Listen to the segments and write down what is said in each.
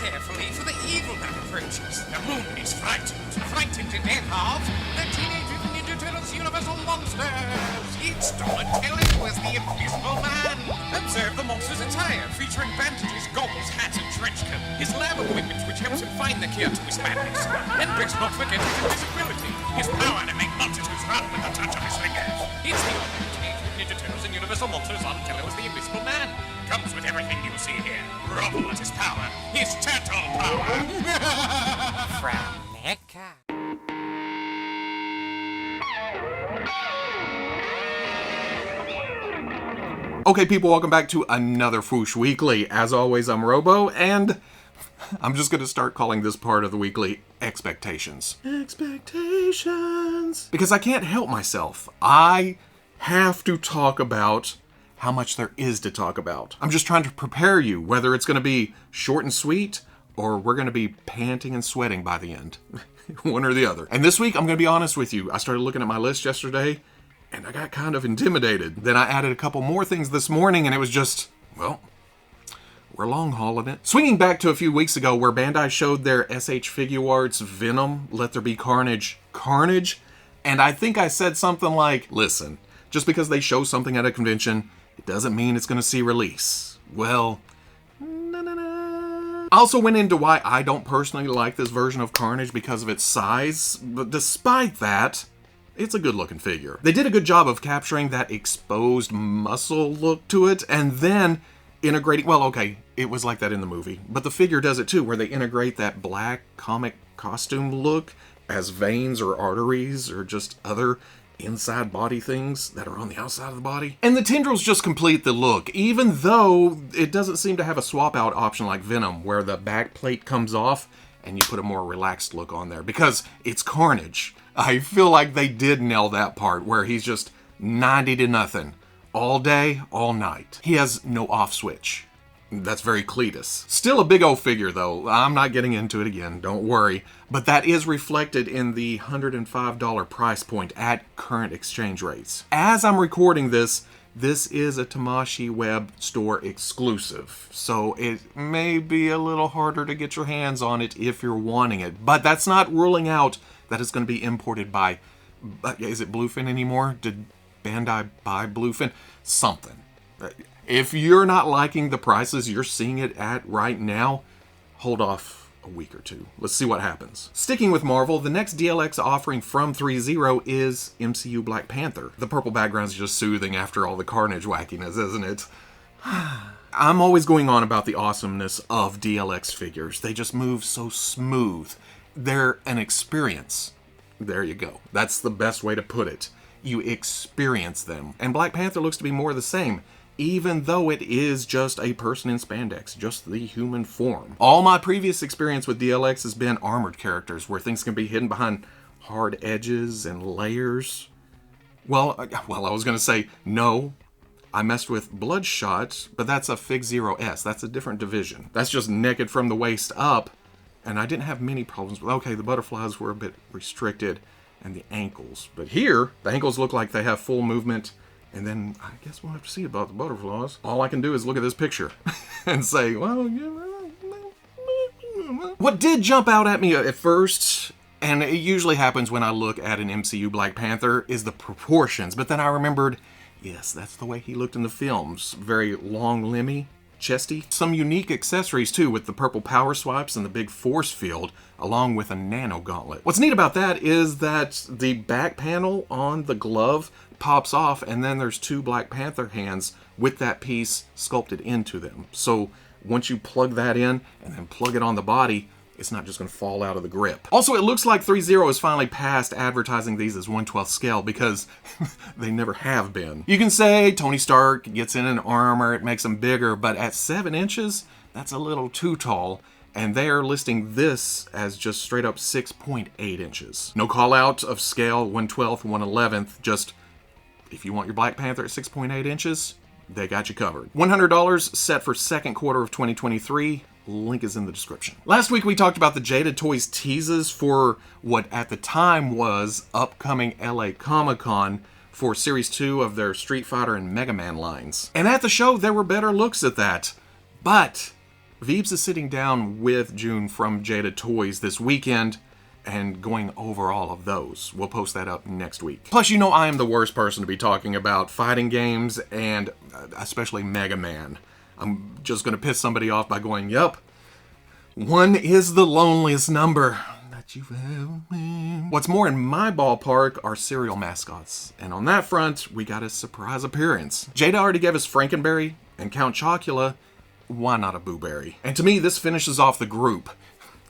carefully, for the evil man approaches. The moon is frightened to death of the Teenage Mutant Ninja Turtles Universal Monsters. It's Donatello as the Invisible Man. Observe the monster's attire, featuring bandages, goggles, hat, and trench coat. His lab equipment, which helps him find the cure to his madness. And let's not forget his invisibility. His power to make multitudes run with the touch of his fingers. It's the all-new Teenage Mutant Ninja Turtles and Universal Monsters. Donatello as the Invisible Man. Comes with everything you see here. Grovel at his power. His turtle power. From NECA. Okay, people, welcome back to another Fwoosh Weekly. As always, I'm Robo, and I'm just going to start calling this part of the weekly Expectations. Expectations. Because I can't help myself. I have to talk about how much there is to talk about. I'm just trying to prepare you, whether it's going to be short and sweet, or we're going to be panting and sweating by the end. One or the other. And this week, I'm going to be honest with you. I started looking at my list yesterday, and I got kind of intimidated. Then I added a couple more things this morning, and it was just, well, we're long hauling it. Swinging back to a few weeks ago where Bandai showed their SH Figuarts Venom, Let There Be Carnage, and I think I said something like, listen, just because they show something at a convention, it doesn't mean it's going to see release. Well, I also went into why I don't personally like this version of Carnage because of its size, but despite that, it's a good looking figure. They did a good job of capturing that exposed muscle look to it and then integrating, well, okay, it was like that in the movie, but the figure does it too, where they integrate that black comic costume look as veins or arteries or just other inside body things that are on the outside of the body. And the tendrils just complete the look, even though it doesn't seem to have a swap out option like Venom, where the back plate comes off and you put a more relaxed look on there, because it's Carnage. I feel like they did nail that part where he's just 90 to nothing all day, all night. He has no off switch. That's very Cletus. Still a big old figure though. I'm not getting into it again, don't worry. But that is reflected in the $105 price point at current exchange rates. As I'm recording this, this is a Tamashii web store exclusive. So it may be a little harder to get your hands on it if you're wanting it. But that's not ruling out that it's going to be imported by, is it Bluefin anymore? Did Bandai buy Bluefin? Something. If you're not liking the prices you're seeing it at right now, hold off a week or two. Let's see what happens. Sticking with Marvel, the next DLX offering from Threezero is MCU Black Panther. The purple background's just soothing after all the Carnage wackiness, isn't it? I'm always going on about the awesomeness of DLX figures. They just move so smooth. They're an experience. There you go. That's the best way to put it. You experience them. And Black Panther looks to be more of the same, even though it is just a person in spandex, just the human form. All my previous experience with DLX has been armored characters, where things can be hidden behind hard edges and layers. Well, I was going to say, no, I messed with Bloodshot, but that's a Figzero S. That's a different division. That's just naked from the waist up. And I didn't have many problems with, okay, the butterflies were a bit restricted and the ankles. But here, the ankles look like they have full movement. And then I guess we'll have to see about the butterflies. All I can do is look at this picture and say, well, what did jump out at me at first, and it usually happens when I look at an MCU Black Panther, is the proportions. But then I remembered, yes, that's the way he looked in the films. Very long limby. Chesty. Some unique accessories too, with the purple power swipes and the big force field, along with a nano gauntlet. What's neat about that is that the back panel on the glove pops off, and then there's two Black Panther hands with that piece sculpted into them. So once you plug that in and then plug it on the body, it's not just going to fall out of the grip. Also, it looks like Threezero is finally past advertising these as 1/12 scale, because they never have been. You can say Tony Stark gets in an armor, it makes him bigger, but at 7 inches, that's a little too tall, and they are listing this as just straight up 6.8 inches. No call out of scale 1/12 and 1/11, just if you want your Black Panther at 6.8 inches, they got you covered. $100 set for second quarter of 2023. Link is in the description. Last week we talked about the Jada Toys teases for what at the time was upcoming LA Comic-Con for Series 2 of their Street Fighter and Mega Man lines. And at the show there were better looks at that. But Veebs is sitting down with June from Jada Toys this weekend and going over all of those. We'll post that up next week. Plus, you know I am the worst person to be talking about fighting games and especially Mega Man. I'm just going to piss somebody off by going, yup, 1 is the loneliest number that you've ever been. What's more in my ballpark are cereal mascots. And on that front, we got a surprise appearance. Jada already gave us Frankenberry and Count Chocula. Why not a Boo Berry? And to me, this finishes off the group.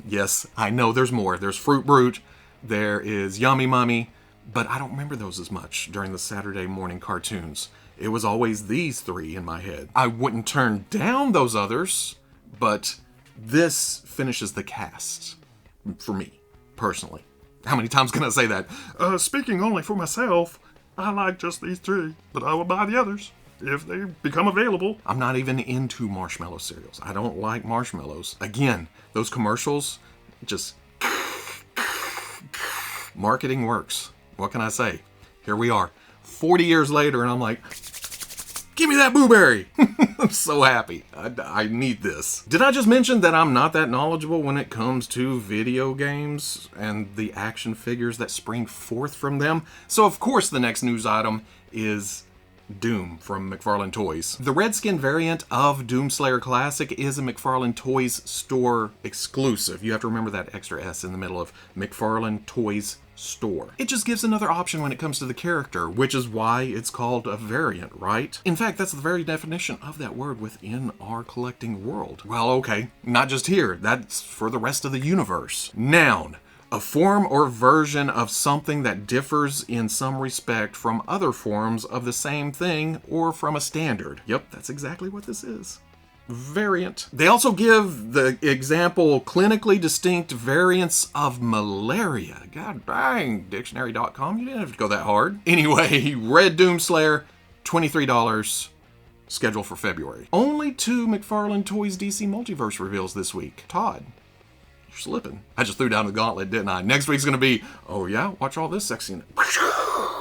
Yes, I know there's more. There's Fruit Brute, there is Yummy Mummy, but I don't remember those as much during the Saturday morning cartoons. It was always these 3 in my head. I wouldn't turn down those others, but this finishes the cast. For me, personally. How many times can I say that? Speaking only for myself, I like just these 3, but I will buy the others if they become available. I'm not even into marshmallow cereals. I don't like marshmallows. Again, those commercials, just... marketing works. What can I say? Here we are, 40 years later, and I'm like, give me that Boo Berry! I'm so happy. I need this. Did I just mention that I'm not that knowledgeable when it comes to video games and the action figures that spring forth from them? So of course the next news item is Doom from McFarlane Toys. The Redskin variant of Doomslayer Classic is a McFarlane Toys store exclusive. You have to remember that extra S in the middle of McFarlane Toys store. It just gives another option when it comes to the character, which is why it's called a variant, right? In fact, that's the very definition of that word within our collecting world. Well, okay, not just here. That's for the rest of the universe. Noun. A form or version of something that differs in some respect from other forms of the same thing or from a standard. Yep, that's exactly what this is. Variant. They also give the example clinically distinct variants of malaria. God dang, dictionary.com, you didn't have to go that hard. Anyway, Red Doomslayer, $23, scheduled for February. Only 2 McFarlane Toys DC Multiverse reveals this week. Todd, you're slipping. I just threw down the gauntlet, didn't I? Next week's gonna be, oh yeah, watch all this sexy.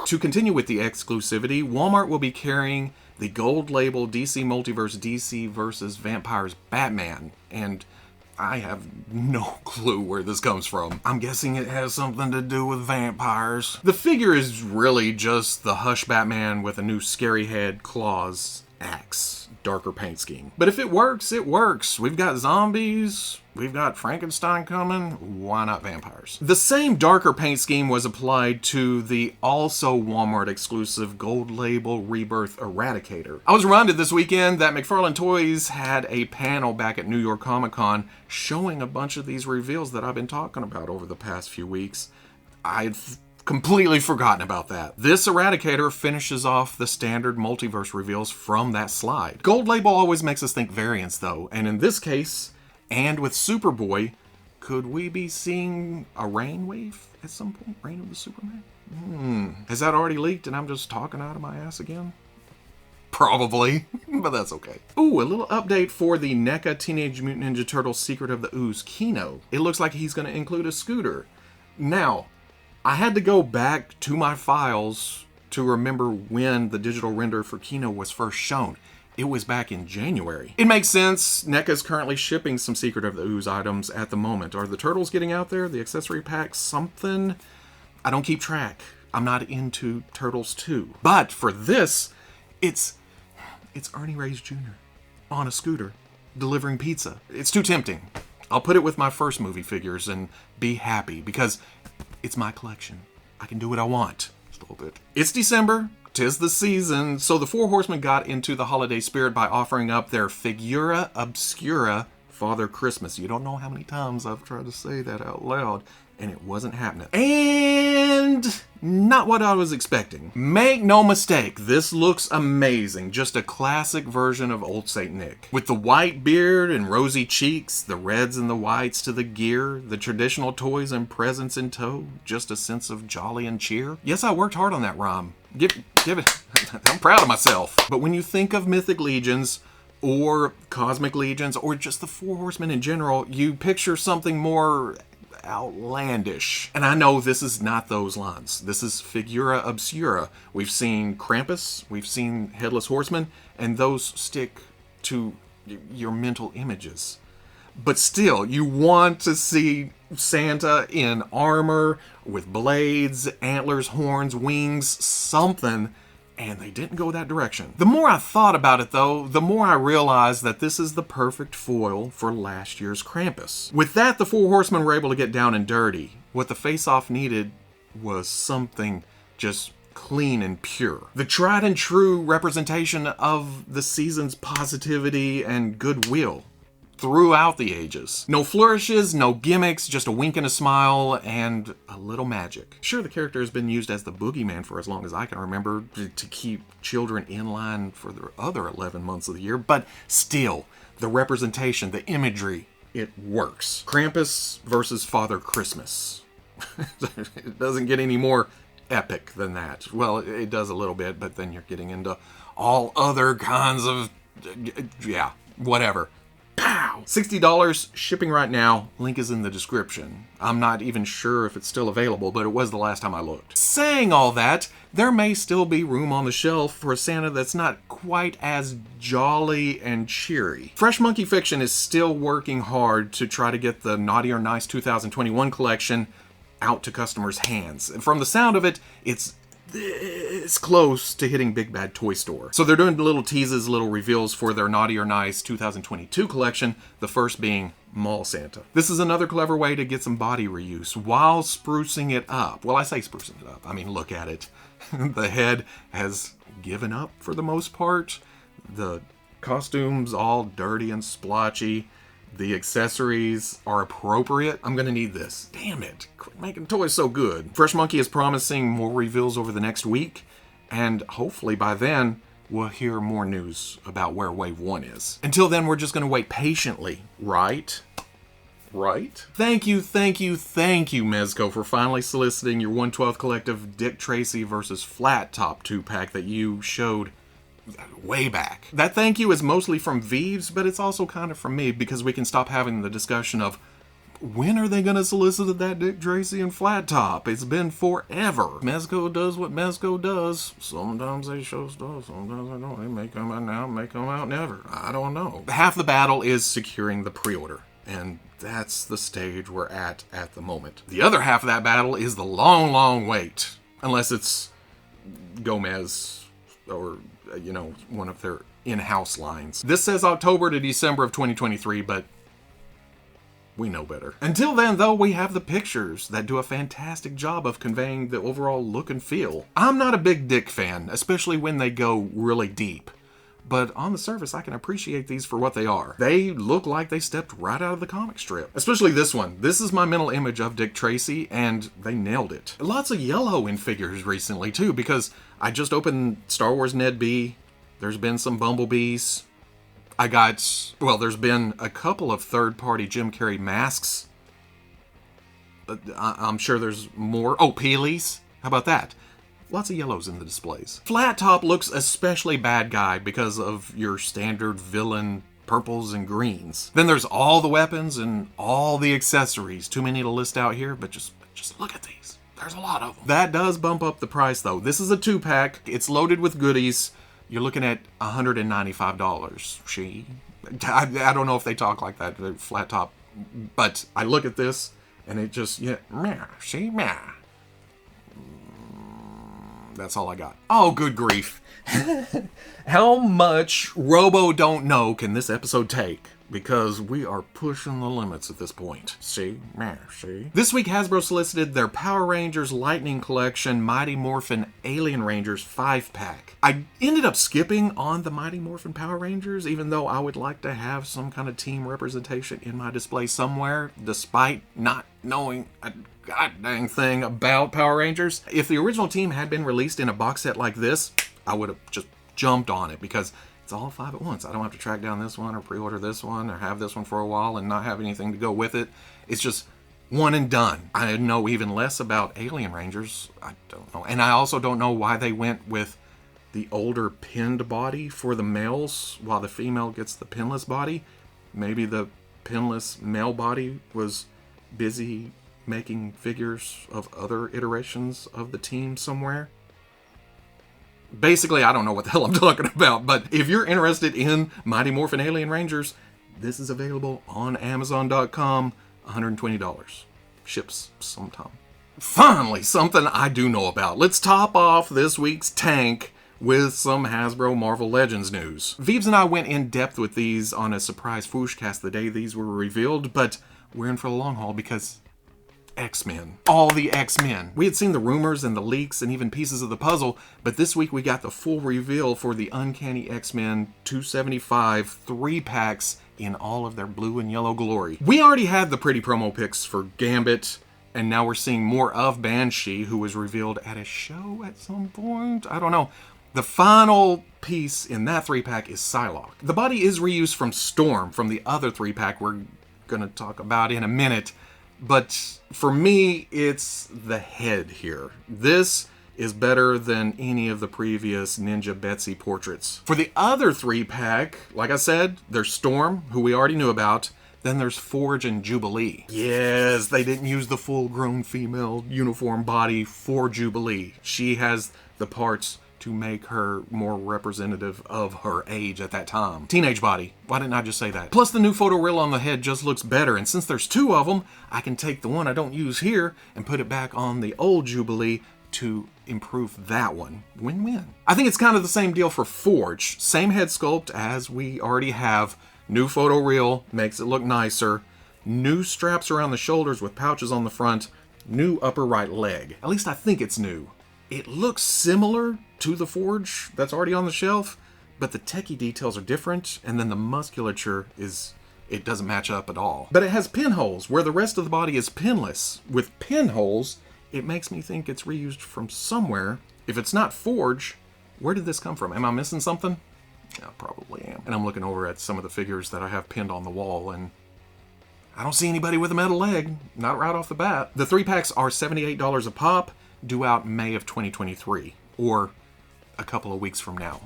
To continue with the exclusivity, Walmart will be carrying the gold label DC Multiverse DC vs. Vampires Batman, and I have no clue where this comes from. I'm guessing it has something to do with vampires. The figure is really just the Hush Batman with a new scary head, claws, axe, darker paint scheme. But if it works, it works. We've got zombies, we've got Frankenstein coming, why not vampires? The same darker paint scheme was applied to the also Walmart exclusive gold label Rebirth Eradicator. I was reminded this weekend that McFarlane Toys had a panel back at New York Comic Con showing a bunch of these reveals that I've been talking about over the past few weeks. I've completely forgotten about that. This Eradicator finishes off the standard multiverse reveals from that slide. Gold label always makes us think variants though, and in this case, and with Superboy, could we be seeing a rain wave at some point? Reign of the Superman? Has that already leaked and I'm just talking out of my ass again? Probably, but that's okay. Ooh, a little update for the NECA Teenage Mutant Ninja Turtles Secret of the Ooze Kino. It looks like he's going to include a scooter. Now, I had to go back to my files to remember when the digital render for Kino was first shown. It was back in January. It makes sense. NECA is currently shipping some Secret of the Ooze items at the moment. Are the turtles getting out there? The accessory pack? Something? I don't keep track. I'm not into Turtles 2. But for this, it's Ernie Reyes Jr. on a scooter delivering pizza. It's too tempting. I'll put it with my first movie figures and be happy because it's my collection. I can do what I want. Just a little bit. It's December. 'Tis the season. So the Four Horsemen got into the holiday spirit by offering up their Figura Obscura Father Christmas. You don't know how many times I've tried to say that out loud, and it wasn't happening. And not what I was expecting. Make no mistake, this looks amazing. Just a classic version of Old Saint Nick. With the white beard and rosy cheeks, the reds and the whites to the gear, the traditional toys and presents in tow, just a sense of jolly and cheer. Yes, I worked hard on that rhyme. Give it. I'm proud of myself. But when you think of Mythic Legions, or Cosmic Legions, or just the Four Horsemen in general, you picture something more outlandish. And I know this is not those lines. This is Figura Obscura. We've seen Krampus, we've seen Headless Horseman, and those stick to your mental images. But still, you want to see Santa in armor, with blades, antlers, horns, wings, something, and they didn't go that direction. The more I thought about it, though, the more I realized that this is the perfect foil for last year's Krampus. With that, the four horsemen were able to get down and dirty. What the face-off needed was something just clean and pure. The tried and true representation of the season's positivity and goodwill throughout the ages. No flourishes, no gimmicks, just a wink and a smile, and a little magic. Sure, the character has been used as the boogeyman for as long as I can remember to keep children in line for the other 11 months of the year, but still, the representation, the imagery, it works. Krampus versus Father Christmas. It doesn't get any more epic than that. Well, it does a little bit, but then you're getting into all other kinds of, yeah, whatever. Pow! $60 shipping right now. Link is in the description. I'm not even sure if it's still available, but it was the last time I looked. Saying all that, there may still be room on the shelf for a Santa that's not quite as jolly and cheery. Fresh Monkey Fiction is still working hard to try to get the Naughty or Nice 2021 collection out to customers' hands. And from the sound of it, it's close to hitting Big Bad Toy Store. So they're doing little teases, little reveals for their Naughty or Nice 2022 collection, the first being Mall Santa. This is another clever way to get some body reuse while sprucing it up. Well, I say sprucing it up. I mean, look at it. The head has given up for the most part. The costumes all dirty and splotchy. The accessories are appropriate. I'm gonna need this. Damn it. Quit making toys so good. Fresh Monkey is promising more reveals over the next week, and hopefully by then, we'll hear more news about where Wave 1 is. Until then, we're just gonna wait patiently, right? Right? Thank you, Mezco, for finally soliciting your 1/12 collective Dick Tracy versus Flat Top 2-pack that you showed way back. That thank you is mostly from Vives, but it's also kind of from me because we can stop having the discussion of when are they going to solicit that Dick Tracy and Flat Top? It's been forever. Mezco does what Mezco does. Sometimes they show stuff, sometimes they don't. They may come out now, may come out never. I don't know. Half the battle is securing the pre-order, and that's the stage we're at the moment. The other half of that battle is the long, long wait. Unless it's Gomez or one of their in-house lines. This says October to December of 2023, but we know better. Until then, though, we have the pictures that do a fantastic job of conveying the overall look and feel. I'm not a big Dick fan, especially when they go really deep. But on the surface, I can appreciate these for what they are. They look like they stepped right out of the comic strip. Especially this one. This is my mental image of Dick Tracy, and they nailed it. Lots of yellow in figures recently, too, because I just opened Star Wars Ned B. There's been some Bumblebees. There's been a couple of third-party Jim Carrey masks. I'm sure there's more. Oh, Peelies. How about that? Lots of yellows in the displays. Flat Top looks especially bad guy because of your standard villain purples and greens. Then there's all the weapons and all the accessories. Too many to list out here, but just look at these. There's a lot of them. That does bump up the price, though. This is a 2-pack. It's loaded with goodies. You're looking at $195. I don't know if they talk like that, Flat Top, but I look at this and it just, meh. That's all I got. Oh, good grief. How much Robo Don't Know can this episode take? Because we are pushing the limits at this point. See? This week, Hasbro solicited their Power Rangers Lightning Collection Mighty Morphin Alien Rangers 5-pack. I ended up skipping on the Mighty Morphin Power Rangers, even though I would like to have some kind of team representation in my display somewhere, despite not knowing a goddamn thing about Power Rangers. If the original team had been released in a box set like this, I would have just jumped on it because it's all 5 at once. I don't have to track down this one or pre-order this one or have this one for a while and not have anything to go with it. It's just one and done. I know even less about Alien Rangers. I don't know. And I also don't know why they went with the older pinned body for the males while the female gets the pinless body. Maybe the pinless male body was busy making figures of other iterations of the team somewhere. Basically, I don't know what the hell I'm talking about, but if you're interested in Mighty Morphin Alien Rangers, This is available on Amazon.com, $120. Ships sometime. Finally, something I do know about. Let's top off this week's tank with some Hasbro Marvel Legends news. Vives and I went in depth with these on a surprise Fwoosh cast the day these were revealed, but we're in for the long haul because X-Men. All the X-Men. We had seen the rumors and the leaks and even pieces of the puzzle, but this week we got the full reveal for the Uncanny X-Men 275 3-packs in all of their blue and yellow glory. We already had the pretty promo pics for Gambit, and now we're seeing more of Banshee, who was revealed at a show at some point. I don't know. The final piece in that 3-pack is Psylocke. The body is reused from Storm, from the other 3-pack we're gonna talk about in a minute. But for me, it's the head here. This is better than any of the previous Ninja Betsy portraits. For the other 3-pack, like I said, there's Storm, who we already knew about. Then there's Forge and Jubilee. Yes, they didn't use the full-grown female uniform body for Jubilee. She has the parts to make her more representative of her age at that time. Teenage body. Why didn't I just say that? Plus the new photo reel on the head just looks better, and since there's 2 of them, I can take the one I don't use here and put it back on the old Jubilee to improve that one. Win-win. I think it's kind of the same deal for Forge. Same head sculpt as we already have. New photo reel makes it look nicer. New straps around the shoulders with pouches on the front. New upper right leg. At least I think it's new. It looks similar to the Forge that's already on the shelf, but the techie details are different, and then the musculature it doesn't match up at all. But it has pinholes, where the rest of the body is pinless. With pinholes, it makes me think it's reused from somewhere. If it's not Forge, where did this come from? Am I missing something? Yeah, probably am. And I'm looking over at some of the figures that I have pinned on the wall, and I don't see anybody with a metal leg, not right off the bat. The 3-packs are $78 a pop, due out May of 2023, or a couple of weeks from now,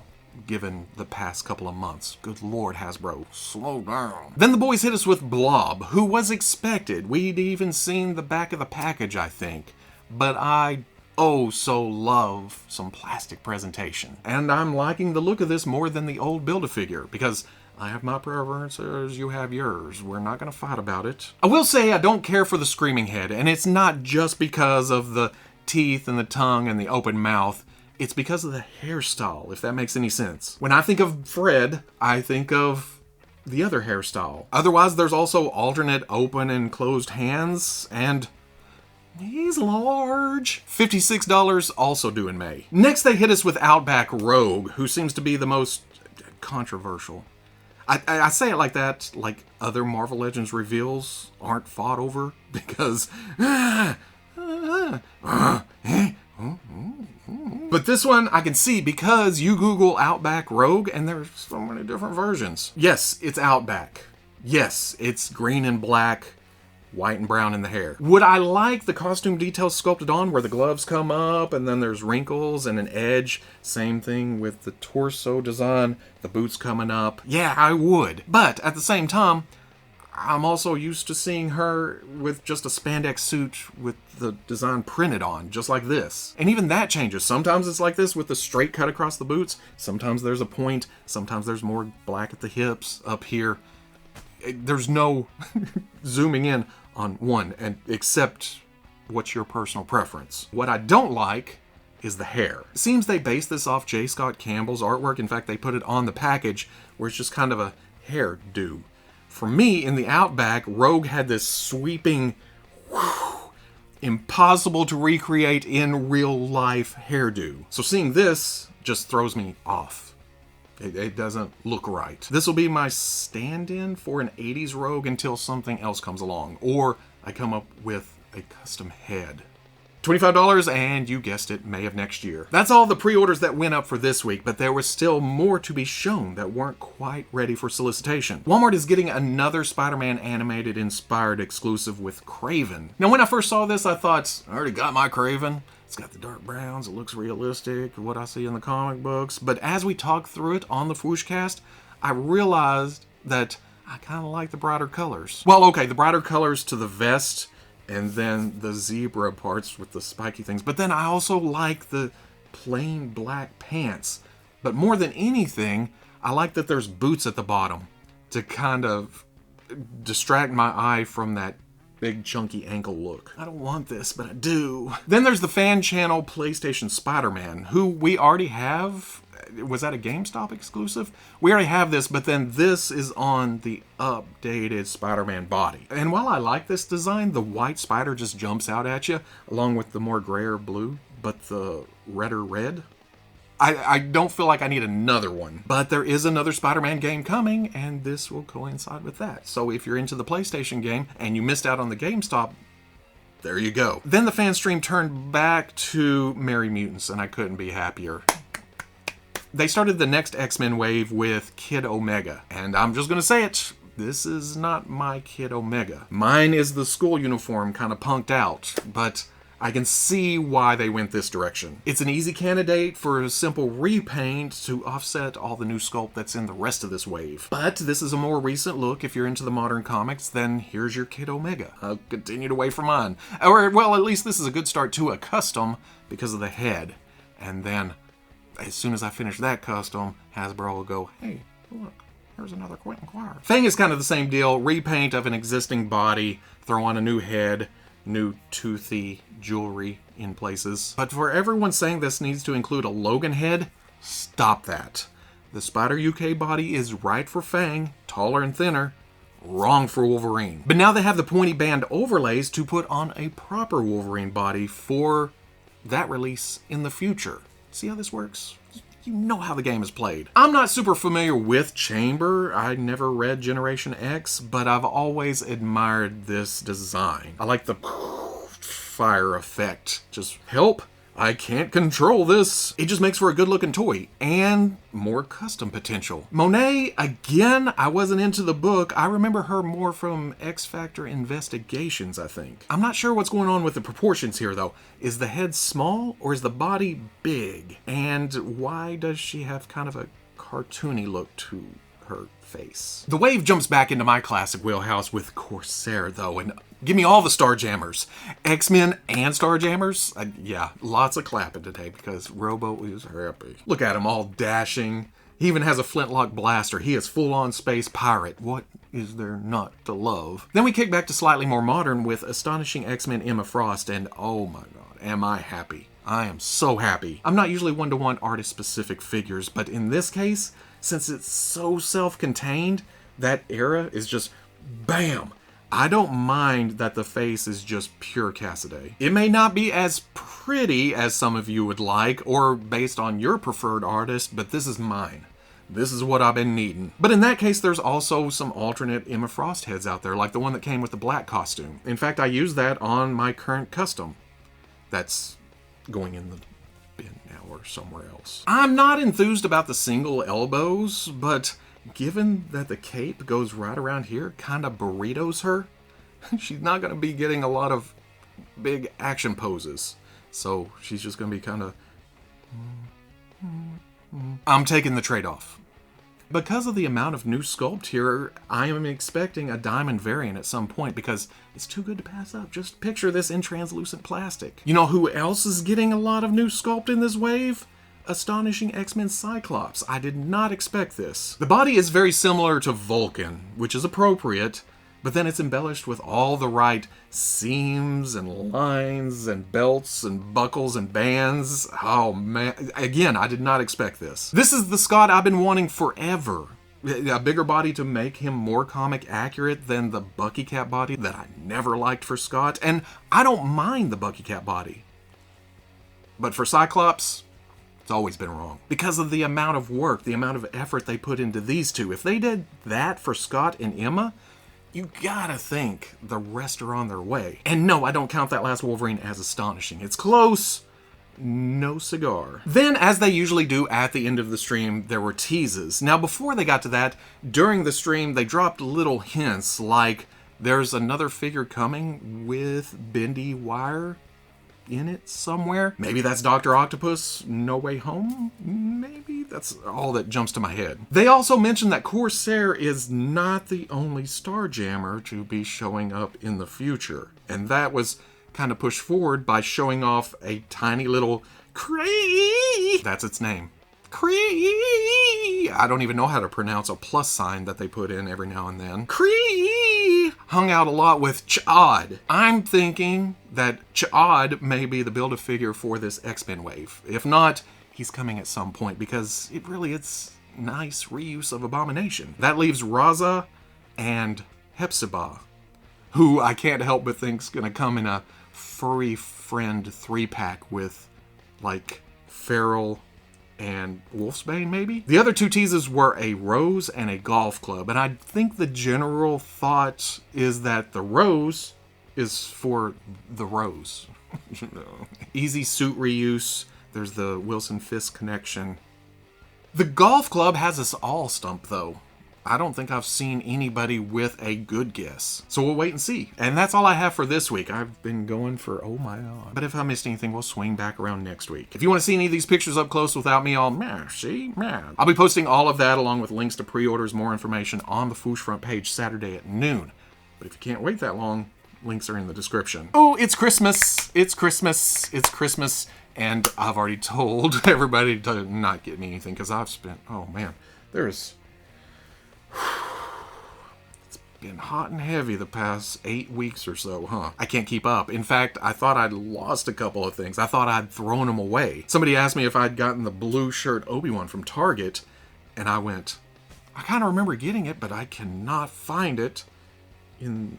given the past couple of months. Good Lord, Hasbro, slow down. Then the boys hit us with Blob, who was expected. We'd even seen the back of the package, I think, but I so love some plastic presentation. And I'm liking the look of this more than the old Build-A-Figure, because I have my preferences, you have yours. We're not gonna fight about it. I will say I don't care for the screaming head, and it's not just because of the teeth and the tongue and the open mouth. It's because of the hairstyle, if that makes any sense. When I think of Fred, I think of the other hairstyle. Otherwise, there's also alternate open and closed hands, and he's large. $56 also due in May. Next, they hit us with Outback Rogue, who seems to be the most controversial. I say it like that, like other Marvel Legends reveals aren't fought over, because but this one I can see because you Google Outback Rogue and there's so many different versions. Yes, it's Outback. Yes, it's green and black, white and brown in the hair. Would I like the costume details sculpted on where the gloves come up and then there's wrinkles and an edge? Same thing with the torso design, the boots coming up. Yeah, I would. But at the same time, I'm also used to seeing her with just a spandex suit with the design printed on, just like this. And even that changes. Sometimes it's like this with the straight cut across the boots. Sometimes there's a point. Sometimes there's more black at the hips up here. There's no zooming in on one, and except what's your personal preference. What I don't like is the hair. It seems they based this off J. Scott Campbell's artwork. In fact, they put it on the package where it's just kind of a hairdo. For me, in the Outback, Rogue had this sweeping, impossible to recreate in real life hairdo. So seeing this just throws me off. It doesn't look right. This will be my stand-in for an 80s Rogue until something else comes along, or I come up with a custom head. $25, and you guessed it, May of next year. That's all the pre-orders that went up for this week, but there was still more to be shown that weren't quite ready for solicitation. Walmart is getting another Spider-Man animated inspired exclusive with Kraven. Now, when I first saw this, I thought, I already got my Kraven. It's got the dark browns, it looks realistic, what I see in the comic books. But as we talked through it on the Fwooshcast, I realized that I kind of like the brighter colors. Well, okay, the brighter colors to the vest, and then the zebra parts with the spiky things. But then I also like the plain black pants. But more than anything, I like that there's boots at the bottom to kind of distract my eye from that big chunky ankle look. I don't want this, but I do. Then there's the fan channel PlayStation Spider-Man, who we already have. Was that a GameStop exclusive? We already have this, but then this is on the updated Spider-Man body. And while I like this design, the white spider just jumps out at you, along with the more grayer blue, but the redder red. I don't feel like I need another one, but there is another Spider-Man game coming, and this will coincide with that. So if you're into the PlayStation game and you missed out on the GameStop, there you go. Then the fan stream turned back to Merry Mutants, and I couldn't be happier. They started the next X-Men wave with Kid Omega, and I'm just gonna say it, this is not my Kid Omega. Mine is the school uniform, kind of punked out, but I can see why they went this direction. It's an easy candidate for a simple repaint to offset all the new sculpt that's in the rest of this wave. But this is a more recent look. If you're into the modern comics, then here's your Kid Omega. I'll continue to wait for mine. Or, well, at least this is a good start to a custom because of the head. And then, as soon as I finish that custom, Hasbro will go, hey, look, here's another Quentin Quire. Fang is kind of the same deal. Repaint of an existing body, throw on a new head, new toothy jewelry in places. But for everyone saying this needs to include a Logan head, stop that. The Spider UK body is right for Fang, taller and thinner, wrong for Wolverine. But now they have the pointy band overlays to put on a proper Wolverine body for that release in the future. See how this works? You know how the game is played. I'm not super familiar with Chamber. I never read Generation X, but I've always admired this design. I like the fire effect. Just help. I can't control this. It just makes for a good looking toy and more custom potential. Monet, again, I wasn't into the book. I remember her more from X Factor Investigations, I think. I'm not sure what's going on with the proportions here though. Is the head small or is the body big? And why does she have kind of a cartoony look to her face? The wave jumps back into my classic wheelhouse with Corsair though, and give me all the Starjammers. X-Men and Starjammers? Yeah, lots of clapping today because Robo is happy. Look at him all dashing. He even has a flintlock blaster. He is full-on space pirate. What is there not to love? Then we kick back to slightly more modern with Astonishing X-Men Emma Frost, and oh my god, am I happy. I am so happy. I'm not usually one to want artist-specific figures, but in this case, since it's so self-contained, that era is just bam. I don't mind that the face is just pure Cassidy. It may not be as pretty as some of you would like, or based on your preferred artist, but this is mine. This is what I've been needing. But in that case, there's also some alternate Emma Frost heads out there, like the one that came with the black costume. In fact, I use that on my current custom. That's going in the bin now or somewhere else. I'm not enthused about the single elbows, but given that the cape goes right around here, kind of burritos her, she's not going to be getting a lot of big action poses. So she's just going to be kind of... I'm taking the trade-off. Because of the amount of new sculpt here, I am expecting a diamond variant at some point because it's too good to pass up. Just picture this in translucent plastic. You know who else is getting a lot of new sculpt in this wave? Astonishing X-Men Cyclops. I did not expect this. The body is very similar to Vulcan, which is appropriate, but then it's embellished with all the right seams and lines and belts and buckles and bands. Oh man, again, I did not expect this. This is the Scott I've been wanting forever. A bigger body to make him more comic accurate than the Bucky Cat body that I never liked for Scott, and I don't mind the Bucky Cat body. But for Cyclops, it's always been wrong. Because of the amount of work, the amount of effort they put into these two. If they did that for Scott and Emma, you gotta think the rest are on their way. And no, I don't count that last Wolverine as astonishing. It's close. No cigar. Then, as they usually do at the end of the stream, there were teases. Now, before they got to that, during the stream, they dropped little hints like there's another figure coming with bendy wire in it somewhere. Maybe that's Dr. Octopus No Way Home? Maybe that's all that jumps to my head. They also mentioned that Corsair is not the only Starjammer to be showing up in the future. And that was kind of pushed forward by showing off a tiny little Kree. That's its name. Cree. I don't even know how to pronounce a plus sign that they put in every now and then. Cree hung out a lot with Ch'ad. I'm thinking that Ch'ad may be the Build-A-Figure for this X-Men wave. If not, he's coming at some point because it's nice reuse of Abomination. That leaves Raza and Hepzibah, who I can't help but think's gonna come in a furry friend 3-pack with, like, Feral and Wolfsbane, maybe? The other two teases were a Rose and a Golf Club, and I think the general thought is that the Rose is for the Rose. Easy suit reuse. There's the Wilson Fisk connection. The Golf Club has us all stumped, though. I don't think I've seen anybody with a good guess. So we'll wait and see. And that's all I have for this week. I've been going for, oh my god. But if I missed anything, we'll swing back around next week. If you want to see any of these pictures up close without me all, I'll be posting all of that along with links to pre-orders, more information on the Fwoosh front page Saturday at noon. But if you can't wait that long, links are in the description. Oh, it's Christmas. It's Christmas. It's Christmas. And I've already told everybody to not get me anything because I've spent, oh man, it's been hot and heavy the past 8 weeks or so, huh? I can't keep up. In fact, I thought I'd lost a couple of things. I thought I'd thrown them away. Somebody asked me if I'd gotten the blue shirt Obi-Wan from Target, and I went, I kind of remember getting it, but I cannot find it in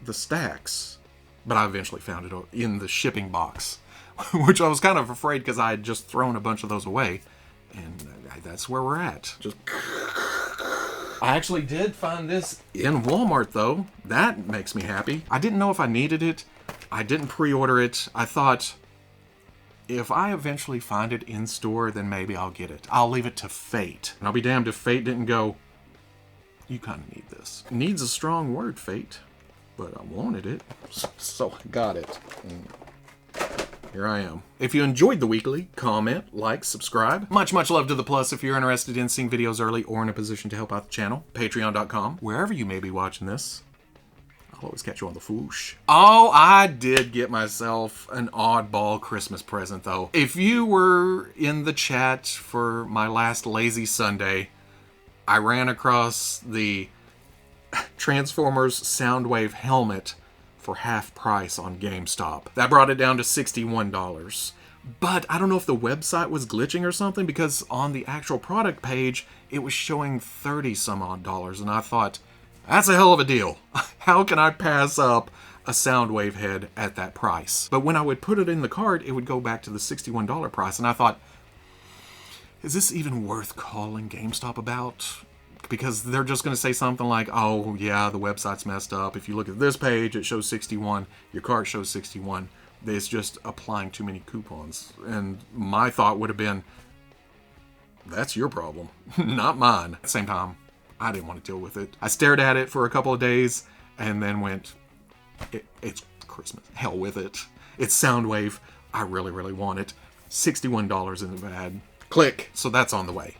the stacks. But I eventually found it in the shipping box, which I was kind of afraid because I had just thrown a bunch of those away. And that's where we're at. I actually did find this in Walmart, though. That makes me happy. I didn't know if I needed it. I didn't pre-order it. I thought, if I eventually find it in store, then maybe I'll get it. I'll leave it to fate. And I'll be damned if fate didn't go, you kind of need this. Needs a strong word, fate. But I wanted it, so I got it. And here I am. If you enjoyed the weekly, comment, like, subscribe. Much love to the plus if you're interested in seeing videos early or in a position to help out the channel. Patreon.com. Wherever you may be watching this, I'll always catch you on the Fwoosh. Oh, I did get myself an oddball Christmas present, though. If you were in the chat for my last Lazy Sunday, I ran across the Transformers Soundwave helmet for half price on GameStop. That brought it down to $61. But I don't know if the website was glitching or something, because on the actual product page, it was showing 30 some odd dollars, and I thought, that's a hell of a deal. How can I pass up a Soundwave head at that price? But when I would put it in the cart, it would go back to the $61 price, and I thought, is this even worth calling GameStop about? Because they're just going to say something like, oh, yeah, the website's messed up. If you look at this page, it shows 61. Your cart shows 61. It's just applying too many coupons. And my thought would have been, that's your problem, not mine. At the same time, I didn't want to deal with it. I stared at it for a couple of days and then went, it's Christmas. Hell with it. It's Soundwave. I really want it. $61 in the bag. Click. So that's on the way,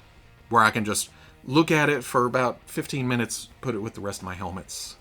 where I can just look at it for about 15 minutes, put it with the rest of my helmets.